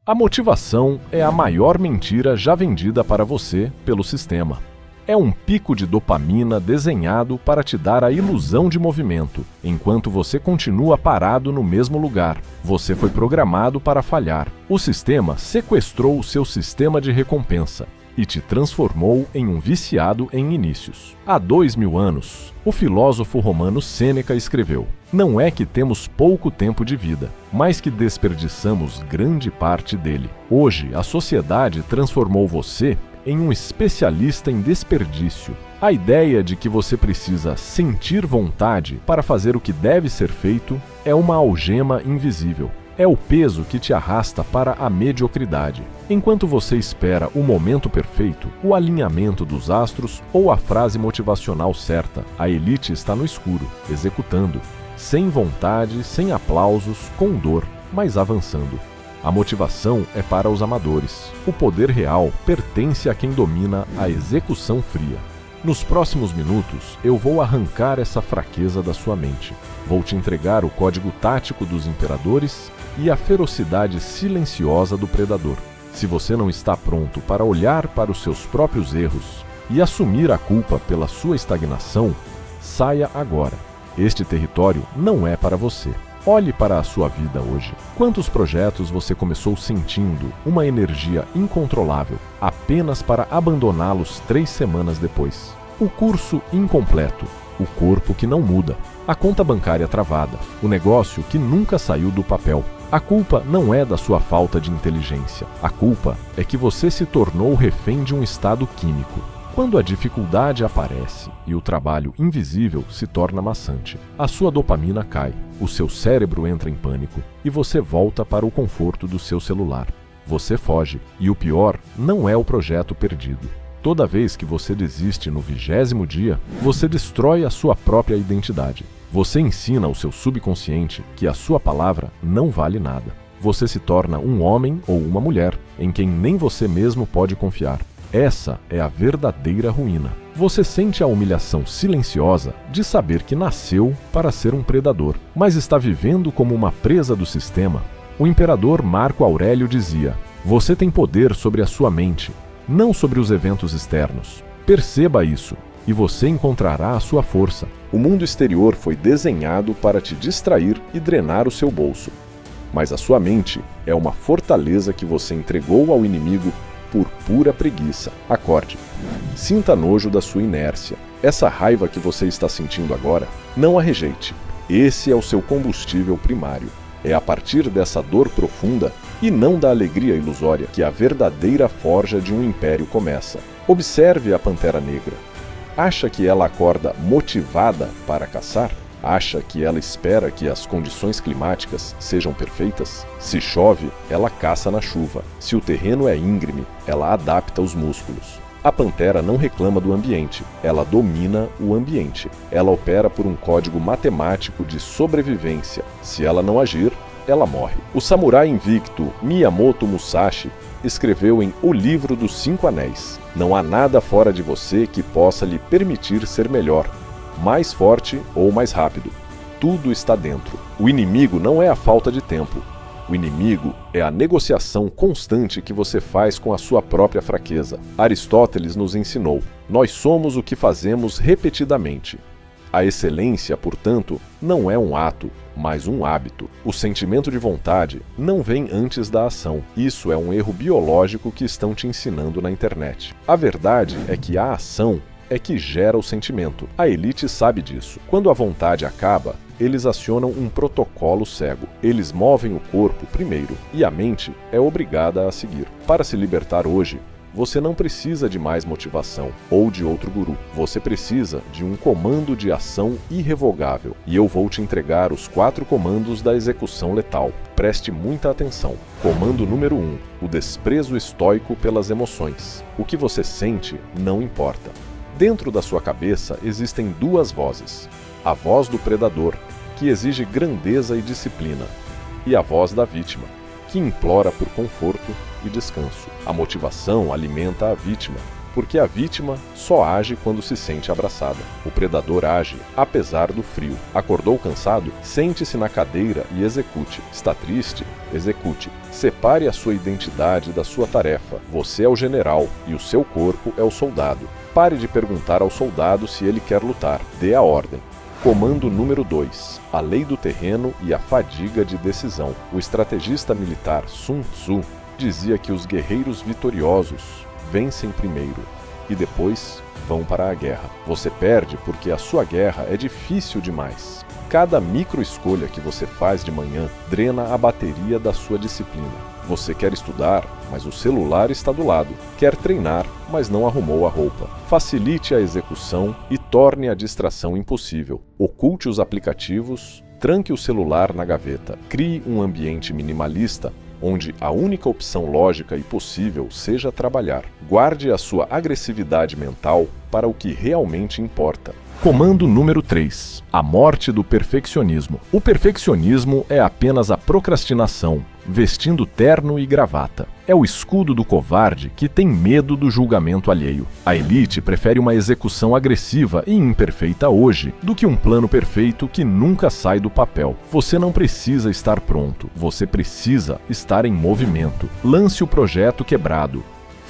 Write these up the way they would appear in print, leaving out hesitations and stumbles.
A motivação é a maior mentira já vendida para você pelo sistema. É um pico de dopamina desenhado para te dar a ilusão de movimento, enquanto você continua parado no mesmo lugar. Você foi programado para falhar. O sistema sequestrou o seu sistema de recompensa e te transformou em um viciado em inícios. Há 2000 anos, o filósofo romano Sêneca escreveu: "Não é que temos pouco tempo de vida, mas que desperdiçamos grande parte dele." Hoje, a sociedade transformou você em um especialista em desperdício. A ideia de que você precisa sentir vontade para fazer o que deve ser feito é uma algema invisível. É o peso que te arrasta para a mediocridade. Enquanto você espera o momento perfeito, o alinhamento dos astros ou a frase motivacional certa, a elite está no escuro, executando, sem vontade, sem aplausos, com dor, mas avançando. A motivação é para os amadores. O poder real pertence a quem domina a execução fria. Nos próximos minutos, eu vou arrancar essa fraqueza da sua mente. Vou te entregar o código tático dos imperadores e a ferocidade silenciosa do predador. Se você não está pronto para olhar para os seus próprios erros e assumir a culpa pela sua estagnação, saia agora. Este território não é para você. Olhe para a sua vida hoje. Quantos projetos você começou sentindo uma energia incontrolável, apenas para abandoná-los 3 semanas depois? O curso incompleto, o corpo que não muda, a conta bancária travada, o negócio que nunca saiu do papel. A culpa não é da sua falta de inteligência. A culpa é que você se tornou refém de um estado químico. Quando a dificuldade aparece e o trabalho invisível se torna maçante, a sua dopamina cai, o seu cérebro entra em pânico e você volta para o conforto do seu celular. Você foge e o pior não é o projeto perdido. Toda vez que você desiste no 20º dia, você destrói a sua própria identidade. Você ensina ao seu subconsciente que a sua palavra não vale nada. Você se torna um homem ou uma mulher em quem nem você mesmo pode confiar. Essa é a verdadeira ruína. Você sente a humilhação silenciosa de saber que nasceu para ser um predador, mas está vivendo como uma presa do sistema. O imperador Marco Aurélio dizia: "Você tem poder sobre a sua mente, não sobre os eventos externos. Perceba isso, e você encontrará a sua força." O mundo exterior foi desenhado para te distrair e drenar o seu bolso. Mas a sua mente é uma fortaleza que você entregou ao inimigo por pura preguiça. Acorde. Sinta nojo da sua inércia. Essa raiva que você está sentindo agora, não a rejeite. Esse é o seu combustível primário. É a partir dessa dor profunda e não da alegria ilusória que a verdadeira forja de um império começa. Observe a Pantera Negra. Acha que ela acorda motivada para caçar? Acha que ela espera que as condições climáticas sejam perfeitas? Se chove, ela caça na chuva. Se o terreno é íngreme, ela adapta os músculos. A pantera não reclama do ambiente, ela domina o ambiente. Ela opera por um código matemático de sobrevivência. Se ela não agir, ela morre. O samurai invicto Miyamoto Musashi escreveu em O Livro dos 5 Anéis: "Não há nada fora de você que possa lhe permitir ser melhor, mais forte ou mais rápido. Tudo está dentro." O inimigo não é a falta de tempo. O inimigo é a negociação constante que você faz com a sua própria fraqueza. Aristóteles nos ensinou: nós somos o que fazemos repetidamente. A excelência, portanto, não é um ato, mas um hábito. O sentimento de vontade não vem antes da ação. Isso é um erro biológico que estão te ensinando na internet. A verdade é que a ação é que gera o sentimento. A elite sabe disso. Quando a vontade acaba, eles acionam um protocolo cego. Eles movem o corpo primeiro e a mente é obrigada a seguir. Para se libertar hoje, você não precisa de mais motivação ou de outro guru. Você precisa de um comando de ação irrevogável. E eu vou te entregar os 4 comandos da execução letal. Preste muita atenção. Comando número 1. O desprezo estoico pelas emoções. O que você sente não importa. Dentro da sua cabeça existem 2 vozes. A voz do predador, que exige grandeza e disciplina, e a voz da vítima, que implora por conforto e descanso. A motivação alimenta a vítima, porque a vítima só age quando se sente abraçada. O predador age apesar do frio. Acordou cansado? Sente-se na cadeira e execute. Está triste? Execute. Separe a sua identidade da sua tarefa. Você é o general e o seu corpo é o soldado. Pare de perguntar ao soldado se ele quer lutar. Dê a ordem. Comando número 2. A lei do terreno e a fadiga de decisão. O estrategista militar Sun Tzu dizia que os guerreiros vitoriosos vencem primeiro e depois vão para a guerra. Você perde porque a sua guerra é difícil demais. Cada micro-escolha que você faz de manhã drena a bateria da sua disciplina. Você quer estudar, mas o celular está do lado. Quer treinar, mas não arrumou a roupa. Facilite a execução e torne a distração impossível. Oculte os aplicativos, tranque o celular na gaveta. Crie um ambiente minimalista onde a única opção lógica e possível seja trabalhar. Guarde a sua agressividade mental para o que realmente importa. Comando número 3. A morte do perfeccionismo. O perfeccionismo é apenas a procrastinação, vestindo terno e gravata. É o escudo do covarde que tem medo do julgamento alheio. A elite prefere uma execução agressiva e imperfeita hoje do que um plano perfeito que nunca sai do papel. Você não precisa estar pronto, você precisa estar em movimento. Lance o projeto quebrado.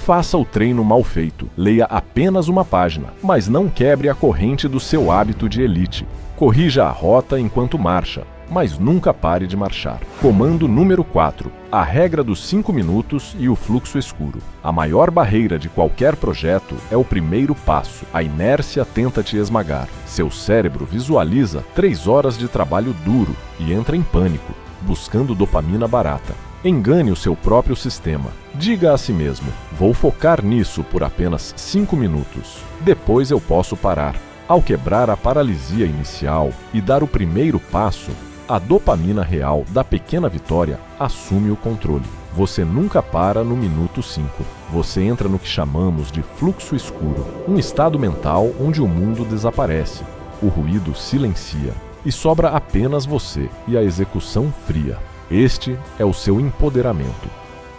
Faça o treino mal feito. Leia apenas uma página, mas não quebre a corrente do seu hábito de elite. Corrija a rota enquanto marcha, mas nunca pare de marchar. Comando número 4. A regra dos 5 minutos e o fluxo escuro. A maior barreira de qualquer projeto é o primeiro passo. A inércia tenta te esmagar. Seu cérebro visualiza 3 horas de trabalho duro e entra em pânico, buscando dopamina barata. Engane o seu próprio sistema. Diga a si mesmo: vou focar nisso por apenas 5 minutos. Depois eu posso parar. Ao quebrar a paralisia inicial e dar o primeiro passo, a dopamina real da pequena vitória assume o controle. Você nunca para no minuto 5. Você entra no que chamamos de fluxo escuro, um estado mental onde o mundo desaparece, o ruído silencia e sobra apenas você e a execução fria. Este é o seu empoderamento.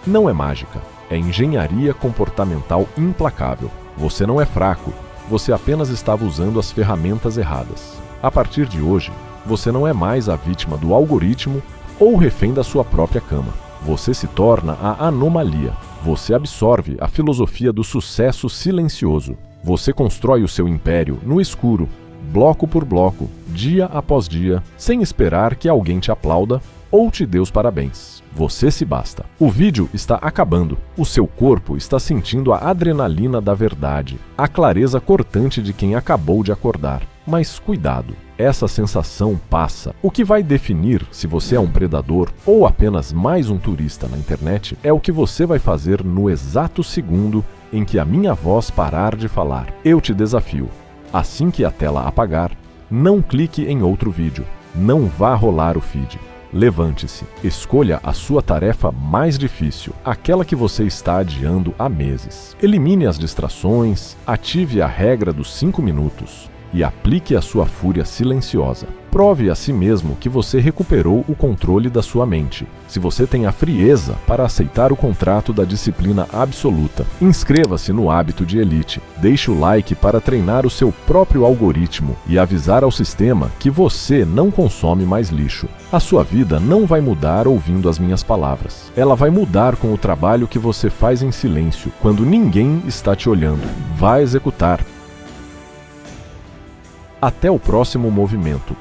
Não é mágica, é engenharia comportamental implacável. Você não é fraco, você apenas estava usando as ferramentas erradas. A partir de hoje, você não é mais a vítima do algoritmo ou refém da sua própria cama. Você se torna a anomalia. Você absorve a filosofia do sucesso silencioso. Você constrói o seu império no escuro, bloco por bloco, dia após dia, sem esperar que alguém te aplauda ou te dê os parabéns. Você se basta. O vídeo está acabando. O seu corpo está sentindo a adrenalina da verdade, a clareza cortante de quem acabou de acordar. Mas cuidado, essa sensação passa. O que vai definir se você é um predador ou apenas mais um turista na internet é o que você vai fazer no exato segundo em que a minha voz parar de falar. Eu te desafio. Assim que a tela apagar, não clique em outro vídeo. Não vá rolar o feed. Levante-se, escolha a sua tarefa mais difícil, aquela que você está adiando há meses. Elimine as distrações, ative a regra dos 5 minutos e aplique a sua fúria silenciosa. Prove a si mesmo que você recuperou o controle da sua mente. Se você tem a frieza para aceitar o contrato da disciplina absoluta, inscreva-se no Hábito de Elite. Deixe o like para treinar o seu próprio algoritmo e avisar ao sistema que você não consome mais lixo. A sua vida não vai mudar ouvindo as minhas palavras. Ela vai mudar com o trabalho que você faz em silêncio, quando ninguém está te olhando. Vá executar. Até o próximo movimento.